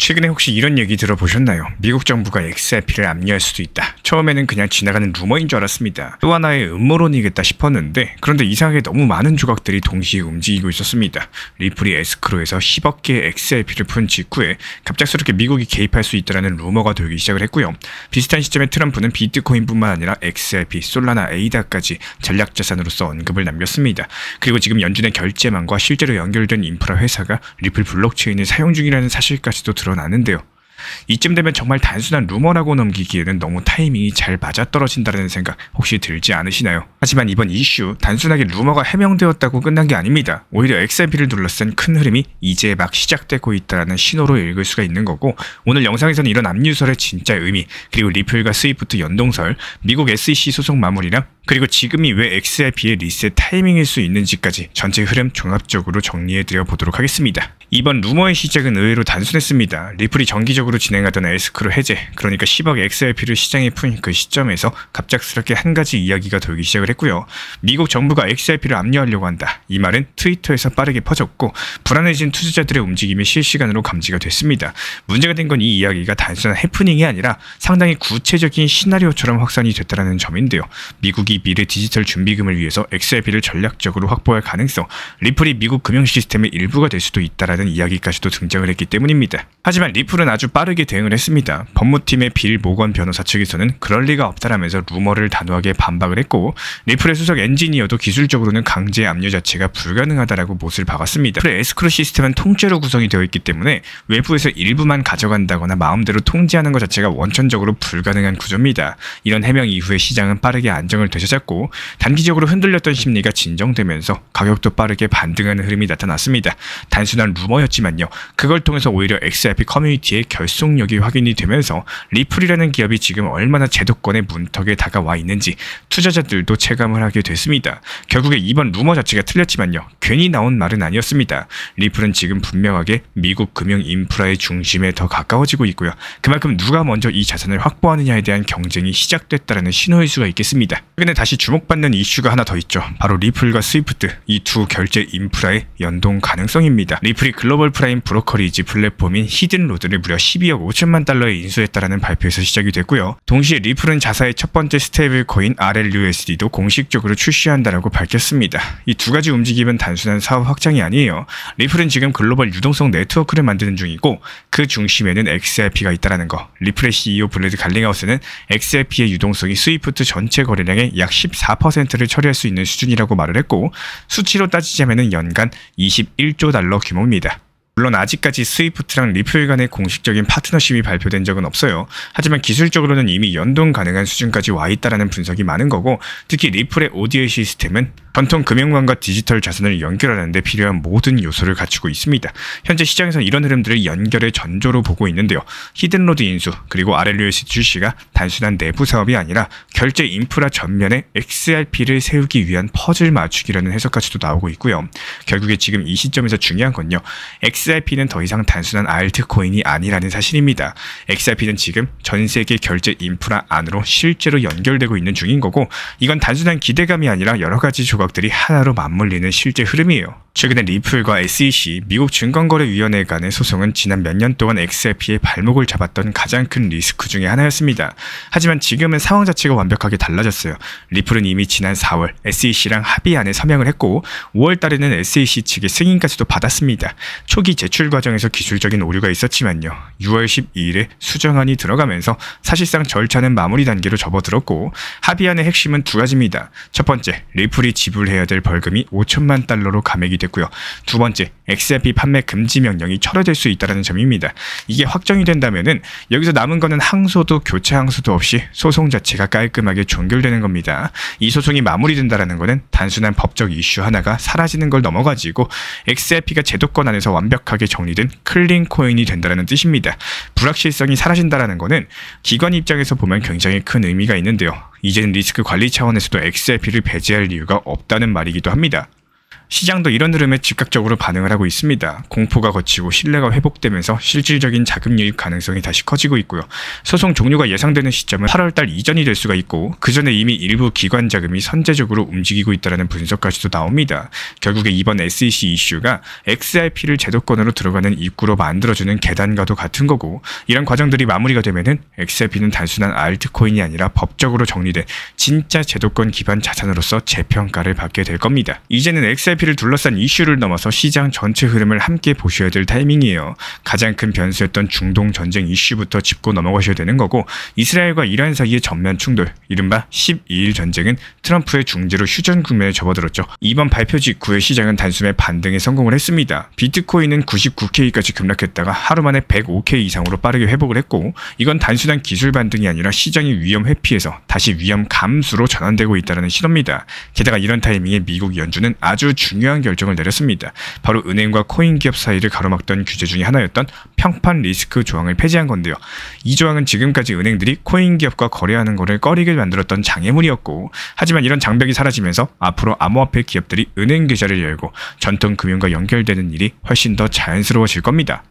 최근에 혹시 이런 얘기 들어보셨나요? 미국 정부가 XRP를 압류할 수도 있다. 처음에는 그냥 지나가는 루머인 줄 알았습니다. 또 하나의 음모론이겠다 싶었는데 그런데 이상하게 너무 많은 조각들이 동시에 움직이고 있었습니다. 리플이 에스크로에서 10억 개의 XRP를 푼 직후에 갑작스럽게 미국이 개입할 수 있다는 루머가 돌기 시작을 했고요. 비슷한 시점에 트럼프는 비트코인뿐만 아니라 XRP, 솔라나, 에이다까지 전략자산으로서 언급을 남겼습니다. 그리고 지금 연준의 결제망과 실제로 연결된 인프라 회사가 리플 블록체인을 사용 중이라는 사실까지도 드러나는데요. 이쯤 되면 정말 단순한 루머라고 넘기기에는 너무 타이밍이 잘 맞아떨어진다는 생각 혹시 들지 않으시나요? 하지만 이번 이슈 단순하게 루머가 해명되었다고 끝난 게 아닙니다. 오히려 XRP를 둘러싼 큰 흐름이 이제 막 시작되고 있다는 신호로 읽을 수가 있는 거고, 오늘 영상에서는 이런 압류설의 진짜 의미, 그리고 리플과 스위프트 연동설, 미국 SEC 소송 마무리랑 그리고 지금이 왜 XRP의 리셋 타이밍일 수 있는지까지 전체 흐름 종합적으로 정리해드려 보도록 하겠습니다. 이번 루머의 시작은 의외로 단순했습니다. 리플이 정기적으로 진행하던 에스크로 해제, 그러니까 10억 XRP를 시장에 푼 그 시점에서 갑작스럽게 한 가지 이야기가 돌기 시작을 했고요. 미국 정부가 XRP를 압류하려고 한다. 이 말은 트위터에서 빠르게 퍼졌고 불안해진 투자자들의 움직임이 실시간으로 감지가 됐습니다. 문제가 된 건 이 이야기가 단순한 해프닝이 아니라 상당히 구체적인 시나리오처럼 확산이 됐다는 점인데요. 미국이 미래 디지털 준비금을 위해서 XRP를 전략적으로 확보할 가능성, 리플이 미국 금융 시스템의 일부가 될 수도 있다라는 이야기까지도 등장을 했기 때문입니다. 하지만 리플은 아주 빠르게 대응을 했습니다. 법무팀의 빌 모건 변호사 측에서는 그럴 리가 없다라면서 루머를 단호하게 반박을 했고, 리플의 수석 엔지니어도 기술적으로는 강제 압류 자체가 불가능하다라고 못을 박았습니다. 리플의 에스크로 시스템은 통째로 구성이 되어 있기 때문에 외부에서 일부만 가져간다거나 마음대로 통제하는 것 자체가 원천적으로 불가능한 구조입니다. 이런 해명 이후에 시장은 빠르게 안정을 되찾았고 단기적으로 흔들렸던 심리가 진정되면서 가격도 빠르게 반등하는 흐름이 나타났습니다. 단순한 루머였지만요, 그걸 통해서 오히려 XRP 커뮤니티의 결속력이 확인이 되면서 리플이라는 기업이 지금 얼마나 제도권의 문턱에 다가와 있는지 투자자들도 체감을 하게 됐습니다. 결국에 이번 루머 자체가 틀렸지만요, 괜히 나온 말은 아니었습니다. 리플은 지금 분명하게 미국 금융 인프라의 중심에 더 가까워지고 있고요. 그만큼 누가 먼저 이 자산을 확보하느냐에 대한 경쟁이 시작됐다는 신호일 수가 있겠습니다. 최근에 다시 주목받는 이슈가 하나 더 있죠. 바로 리플과 스위프트, 이 두 결제 인프라의 연동 가능성입니다. 리플이 글로벌 프라임 브로커리지 플랫폼인 히든로드를 무려 12억 5천만 달러에 인수했다라는 발표에서 시작이 됐고요. 동시에 리플은 자사의 첫 번째 스테이블 코인 RLUSD도 공식적으로 출시한다라고 밝혔습니다. 이 두 가지 움직임은 단순한 사업 확장이 아니에요. 리플은 지금 글로벌 유동성 네트워크를 만드는 중이고 그 중심에는 XRP가 있다는 거. 리플의 CEO 블레드 갈링하우스는 XRP의 유동성이 스위프트 전체 거래량의 약 14%를 처리할 수 있는 수준이라고 말을 했고, 수치로 따지자면 연간 21조 달러 규모입니다. 물론 아직까지 스위프트랑 리플 간의 공식적인 파트너십이 발표된 적은 없어요. 하지만 기술적으로는 이미 연동 가능한 수준까지 와 있다는 분석이 많은 거고, 특히 리플의 ODA 시스템은 전통 금융망과 디지털 자산을 연결하는 데 필요한 모든 요소를 갖추고 있습니다. 현재 시장에서는 이런 흐름들을 연결의 전조로 보고 있는데요. 히든로드 인수 그리고 RLUSD 출시가 단순한 내부 사업이 아니라 결제 인프라 전면에 XRP를 세우기 위한 퍼즐 맞추기라는 해석까지도 나오고 있고요. 결국에 지금 이 시점에서 중요한 건요, XRP는 더 이상 단순한 알트코인이 아니라는 사실입니다. XRP는 지금 전 세계 결제 인프라 안으로 실제로 연결되고 있는 중인 거고, 이건 단순한 기대감이 아니라 여러 가지 조각들이 하나로 맞물리는 실제 흐름이에요. 최근에 리플과 SEC, 미국 증권거래위원회 간의 소송은 지난 몇 년 동안 XRP의 발목을 잡았던 가장 큰 리스크 중에 하나였습니다. 하지만 지금은 상황 자체가 완벽하게 달라졌어요. 리플은 이미 지난 4월 SEC랑 합의안에 서명을 했고 5월 달에는 SEC 측의 승인까지도 받았습니다. 초기 제출 과정에서 기술적인 오류가 있었지만요, 6월 12일에 수정안이 들어가면서 사실상 절차는 마무리 단계로 접어들었고, 합의안의 핵심은 두 가지입니다. 첫 번째, 리플이 지불해야 될 벌금이 5천만 달러로 감액이 됐고요. 두 번째, XRP 판매 금지 명령이 철회될 수 있다는 점입니다. 이게 확정이 된다면은 여기서 남은 거는 항소도 교체 항소도 없이 소송 자체가 깔끔하게 종결되는 겁니다. 이 소송이 마무리된다라는 거는 단순한 법적 이슈 하나가 사라지는 걸 넘어가지고 XRP가 제도권 안에서 완벽하게 정리된 클린 코인이 된다는 뜻입니다. 불확실성이 사라진다라는 거는 기관 입장에서 보면 굉장히 큰 의미가 있는데요. 이제는 리스크 관리 차원에서도 XRP를 배제할 이유가 없다는 말이기도 합니다. 시장도 이런 흐름에 즉각적으로 반응을 하고 있습니다. 공포가 거치고 신뢰가 회복되면서 실질적인 자금 유입 가능성이 다시 커지고 있고요. 소송 종료가 예상되는 시점은 8월달 이전이 될 수가 있고 그 전에 이미 일부 기관 자금이 선제적으로 움직이고 있다는 분석까지도 나옵니다. 결국에 이번 SEC 이슈가 XRP를 제도권으로 들어가는 입구로 만들어주는 계단과도 같은 거고, 이런 과정들이 마무리가 되면은 XRP는 단순한 알트코인이 아니라 법적으로 정리된 진짜 제도권 기반 자산으로서 재평가를 받게 될 겁니다. 이제는 XRP를 둘러싼 이슈를 넘어서 시장 전체 흐름을 함께 보셔야 될 타이밍이에요. 가장 큰 변수였던 중동 전쟁 이슈부터 짚고 넘어가셔야 되는 거고, 이스라엘과 이란 사이의 전면 충돌, 이른바 12일 전쟁은 트럼프의 중재로 휴전 국면에 접어들었죠. 이번 발표 직후에 시장은 단숨에 반등에 성공을 했습니다. 비트코인은 99K까지 급락했다가 하루 만에 105K 이상으로 빠르게 회복을 했고, 이건 단순한 기술 반등이 아니라 시장이 위험 회피에서 다시 위험 감수로 전환되고 있다는 신호입니다. 게다가 이런 타이밍에 미국 연준은 아주 중요한 결정을 내렸습니다. 바로 은행과 코인 기업 사이를 가로막던 규제 중에 하나였던 평판 리스크 조항을 폐지한 건데요. 이 조항은 지금까지 은행들이 코인 기업과 거래하는 것을 꺼리게 만들었던 장애물이었고, 하지만 이런 장벽이 사라지면서 앞으로 암호화폐 기업들이 은행 계좌를 열고 전통 금융과 연결되는 일이 훨씬 더 자연스러워질 겁니다.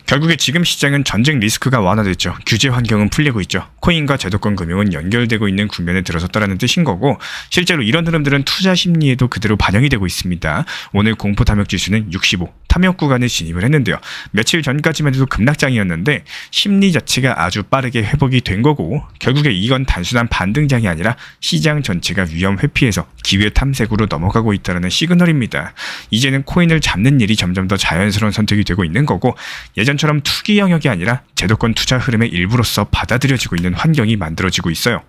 결국에 지금 시장은 전쟁 리스크가 완화됐죠. 규제 환경은 풀리고 있죠. 코인과 제도권 금융은 연결되고 있는 국면에 들어섰다는 뜻인 거고, 실제로 이런 흐름들은 투자 심리에도 그대로 반영이 되고 있습니다. 오늘 공포 탐욕 지수는 65, 탐욕 구간에 진입을 했는데요. 며칠 전까지만 해도 급락장이었는데 심리 자체가 아주 빠르게 회복이 된 거고, 결국에 이건 단순한 반등장이 아니라 시장 전체가 위험 회피해서 기회 탐색으로 넘어가고 있다는 시그널입니다. 이제는 코인을 잡는 일이 점점 더 자연스러운 선택이 되고 있는 거고, 예전처럼 투기 영역이 아니라 제도권 투자 흐름의 일부로서 받아들여지고 있는 환경이 만들어지고 있어요.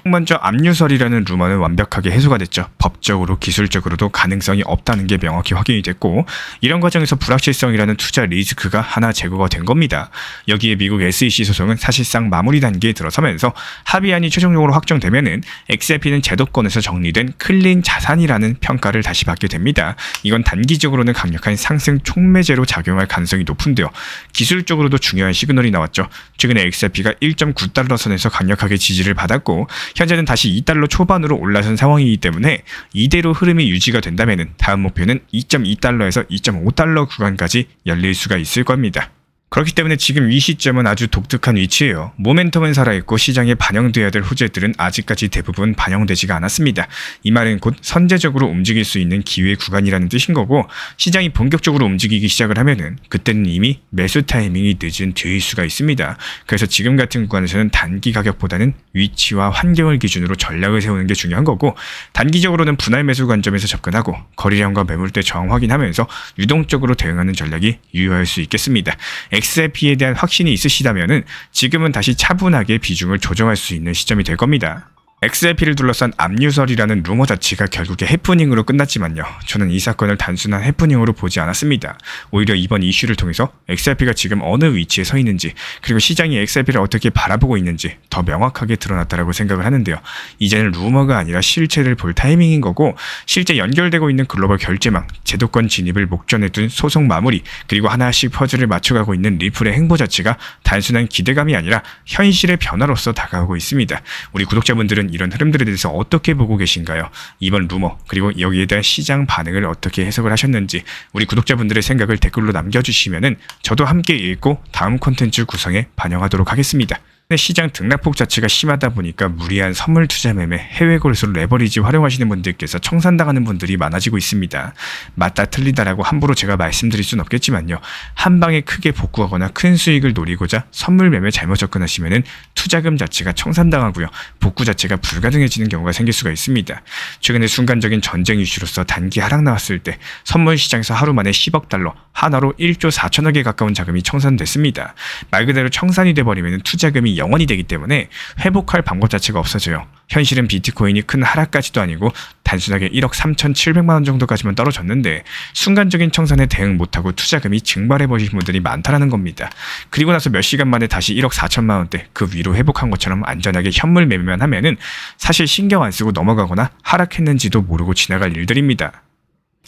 먼저 압류설이라는 루머는 완벽하게 해소가 됐죠. 법적으로 기술적으로도 가능성이 없다는 게 명확히 확인이 됐고, 이런 과정에서 불확실성이라는 투자 리스크가 하나 제거가 된 겁니다. 여기에 미국 SEC 소송은 사실상 마무리 단계에 들어서면서 합의안이 최종적으로 확정되면은 XRP는 제도권에서 정리된 클린 자산이라는 평가를 다시 받게 됩니다. 이건 단기적으로는 강력한 상승 촉매제로 작용할 가능성이 높은데요. 기술적으로도 중요한 시그널이 나왔죠. 최근에 XRP가 1.9달러 선에서 강력하게 지지를 받았고, 현재는 다시 2달러 초반으로 올라선 상황이기 때문에 이대로 흐름이 유지가 된다면 다음 목표는 2.2달러에서 2.5달러 구간까지 열릴 수가 있을 겁니다. 그렇기 때문에 지금 이 시점은 아주 독특한 위치예요. 모멘텀은 살아있고 시장에 반영돼야 될 호재들은 아직까지 대부분 반영되지가 않았습니다. 이 말은 곧 선제적으로 움직일 수 있는 기회 구간이라는 뜻인 거고, 시장이 본격적으로 움직이기 시작을 하면은 그때는 이미 매수 타이밍이 늦은 뒤일 수가 있습니다. 그래서 지금 같은 구간에서는 단기 가격보다는 위치와 환경을 기준으로 전략을 세우는 게 중요한 거고, 단기적으로는 분할 매수 관점에서 접근하고 거래량과 매물대 저항 확인하면서 유동적으로 대응하는 전략이 유효할 수 있겠습니다. XRP에 대한 확신이 있으시다면은 지금은 다시 차분하게 비중을 조정할 수 있는 시점이 될 겁니다. XRP를 둘러싼 압류설이라는 루머 자체가 결국에 해프닝으로 끝났지만요. 저는 이 사건을 단순한 해프닝으로 보지 않았습니다. 오히려 이번 이슈를 통해서 XRP가 지금 어느 위치에 서 있는지, 그리고 시장이 XRP를 어떻게 바라보고 있는지 더 명확하게 드러났다고 생각을 하는데요. 이제는 루머가 아니라 실체를 볼 타이밍인 거고, 실제 연결되고 있는 글로벌 결제망, 제도권 진입을 목전에 둔 소송 마무리, 그리고 하나씩 퍼즐을 맞춰가고 있는 리플의 행보 자체가 단순한 기대감이 아니라 현실의 변화로서 다가오고 있습니다. 우리 구독자분들은 이런 흐름들에 대해서 어떻게 보고 계신가요? 이번 루머, 그리고 여기에 대한 시장 반응을 어떻게 해석을 하셨는지 우리 구독자분들의 생각을 댓글로 남겨주시면은 저도 함께 읽고 다음 콘텐츠 구성에 반영하도록 하겠습니다. 시장 등락폭 자체가 심하다 보니까 무리한 선물 투자 매매, 해외 거래소 레버리지 활용하시는 분들께서 청산당하는 분들이 많아지고 있습니다. 맞다 틀리다라고 함부로 제가 말씀드릴 순 없겠지만요. 한 방에 크게 복구하거나 큰 수익을 노리고자 선물 매매 잘못 접근하시면은 투자금 자체가 청산당하고요. 복구 자체가 불가능해지는 경우가 생길 수가 있습니다. 최근에 순간적인 전쟁 이슈로서 단기 하락 나왔을 때 선물 시장에서 하루 만에 10억 달러, 하나로 1조 4천억에 가까운 자금이 청산됐습니다. 말 그대로 청산이 돼버리면 투자금이 영원이 되기 때문에 회복할 방법 자체가 없어져요. 현실은 비트코인이 큰 하락까지도 아니고 단순하게 1억 3,700만 원 정도까지만 떨어졌는데 순간적인 청산에 대응 못하고 투자금이 증발해버리신 분들이 많다는 겁니다. 그리고 나서 몇 시간 만에 다시 1억 4천만 원대 그 위로 회복한 것처럼 안전하게 현물 매매만 하면은 사실 신경 안 쓰고 넘어가거나 하락했는지도 모르고 지나갈 일들입니다.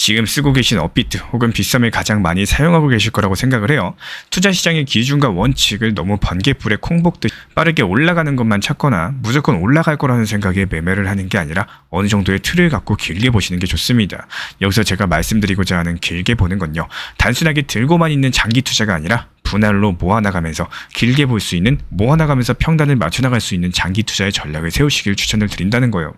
지금 쓰고 계신 업비트 혹은 빗썸을 가장 많이 사용하고 계실 거라고 생각을 해요. 투자 시장의 기준과 원칙을 너무 번개불에 콩볶듯이 빠르게 올라가는 것만 찾거나 무조건 올라갈 거라는 생각에 매매를 하는 게 아니라 어느 정도의 틀을 갖고 길게 보시는 게 좋습니다. 여기서 제가 말씀드리고자 하는 길게 보는 건요, 단순하게 들고만 있는 장기 투자가 아니라 분할로 모아나가면서 길게 볼 수 있는, 모아나가면서 평단을 맞춰나갈 수 있는 장기 투자의 전략을 세우시길 추천을 드린다는 거예요.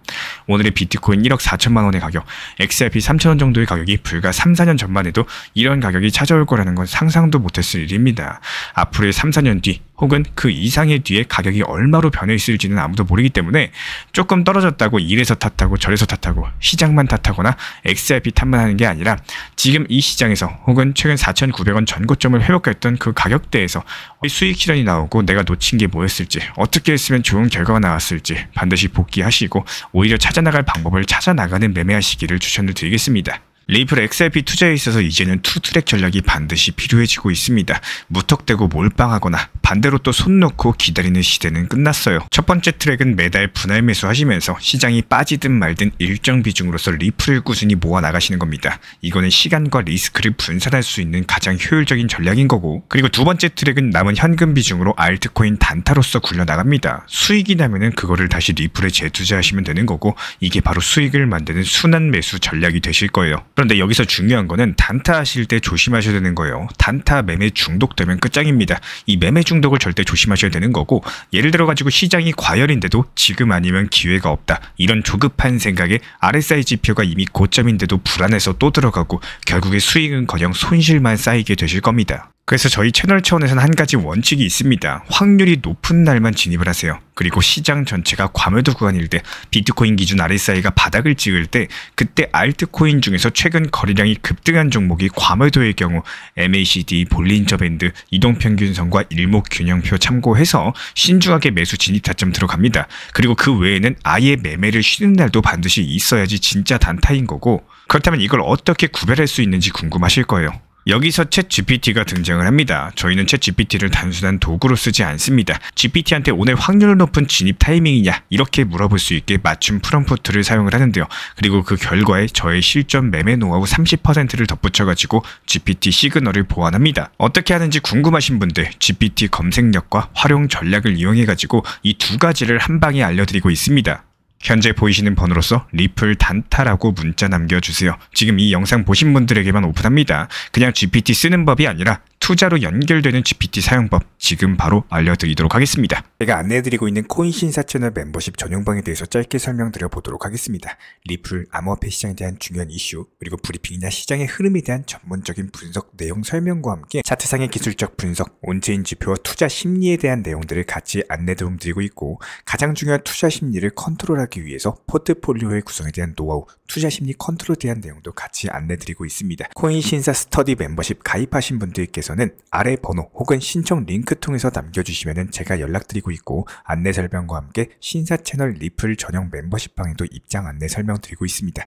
오늘의 비트코인 1억 4천만 원의 가격, XRP 3천원 정도의 가격이 불과 3, 4년 전만 해도 이런 가격이 찾아올 거라는 건 상상도 못했을 일입니다. 앞으로의 3, 4년 뒤 혹은 그 이상의 뒤에 가격이 얼마로 변해 있을지는 아무도 모르기 때문에 조금 떨어졌다고 이래서 탓하고 저래서 탓하고 시장만 탓하거나 XRP 탓만 하는 게 아니라 지금 이 시장에서 혹은 최근 4,900원 전고점을 회복했던 그 가격대에서 수익 실현이 나오고 내가 놓친 게 뭐였을지, 어떻게 했으면 좋은 결과가 나왔을지 반드시 복귀하시고 오히려 찾아나갈 방법을 찾아나가는 매매하시기를 추천을 드리겠습니다. 리플 XRP 투자에 있어서 이제는 투트랙 전략이 반드시 필요해지고 있습니다. 무턱대고 몰빵하거나 반대로 또 손 놓고 기다리는 시대는 끝났어요. 첫 번째 트랙은 매달 분할 매수하시면서 시장이 빠지든 말든 일정 비중으로서 리플을 꾸준히 모아 나가시는 겁니다. 이거는 시간과 리스크를 분산할 수 있는 가장 효율적인 전략인 거고, 그리고 두 번째 트랙은 남은 현금 비중으로 알트코인 단타로서 굴려나갑니다. 수익이 나면은 그거를 다시 리플에 재투자하시면 되는 거고, 이게 바로 수익을 만드는 순환 매수 전략이 되실 거예요. 그런데 여기서 중요한 거는 단타 하실 때 조심하셔야 되는 거예요. 단타 매매 중독되면 끝장입니다. 이 매매 중독을 절대 조심하셔야 되는 거고, 예를 들어 가지고 시장이 과열인데도 지금 아니면 기회가 없다, 이런 조급한 생각에 RSI 지표가 이미 고점인데도 불안해서 또 들어가고 결국에 수익은커녕 손실만 쌓이게 되실 겁니다. 그래서 저희 채널 차원에서는 한 가지 원칙이 있습니다. 확률이 높은 날만 진입을 하세요. 그리고 시장 전체가 과매도 구간일 때, 비트코인 기준 RSI가 바닥을 찍을 때, 그때 알트코인 중에서 최근 거래량이 급등한 종목이 과매도의 경우 MACD, 볼린저 밴드, 이동평균선과 일목균형표 참고해서 신중하게 매수 진입 타점 들어갑니다. 그리고 그 외에는 아예 매매를 쉬는 날도 반드시 있어야지 진짜 단타인 거고, 그렇다면 이걸 어떻게 구별할 수 있는지 궁금하실 거예요. 여기서 챗 GPT가 등장을 합니다. 저희는 챗 GPT를 단순한 도구로 쓰지 않습니다. GPT한테 오늘 확률 높은 진입 타이밍이냐 이렇게 물어볼 수 있게 맞춤 프롬프트를 사용을 하는데요. 그리고 그 결과에 저의 실전 매매 노하우 30%를 덧붙여가지고 GPT 시그널을 보완합니다. 어떻게 하는지 궁금하신 분들 GPT 검색력과 활용 전략을 이용해가지고 이 두 가지를 한 방에 알려드리고 있습니다. 현재 보이시는 번호로서 리플 단타라고 문자 남겨주세요. 지금 이 영상 보신 분들에게만 오픈합니다. 그냥 GPT 쓰는 법이 아니라 투자로 연결되는 GPT 사용법 지금 바로 알려드리도록 하겠습니다. 제가 안내해드리고 있는 코인 신사 채널 멤버십 전용방에 대해서 짧게 설명드려 보도록 하겠습니다. 리플, 암호화폐 시장에 대한 중요한 이슈, 그리고 브리핑이나 시장의 흐름에 대한 전문적인 분석 내용 설명과 함께 차트상의 기술적 분석, 온체인 지표와 투자 심리에 대한 내용들을 같이 안내 도움 드리고 있고, 가장 중요한 투자 심리를 컨트롤하기 위해서 포트폴리오의 구성에 대한 노하우, 투자 심리 컨트롤에 대한 내용도 같이 안내드리고 있습니다. 코인 신사 스터디 멤버십 가입하신 분들께서는 아래 번호 혹은 신청 링크 통해서 남겨주시면 제가 연락드리고 있고, 안내 설명과 함께 신사 채널 리플 전용 멤버십 방에도 입장 안내 설명드리고 있습니다.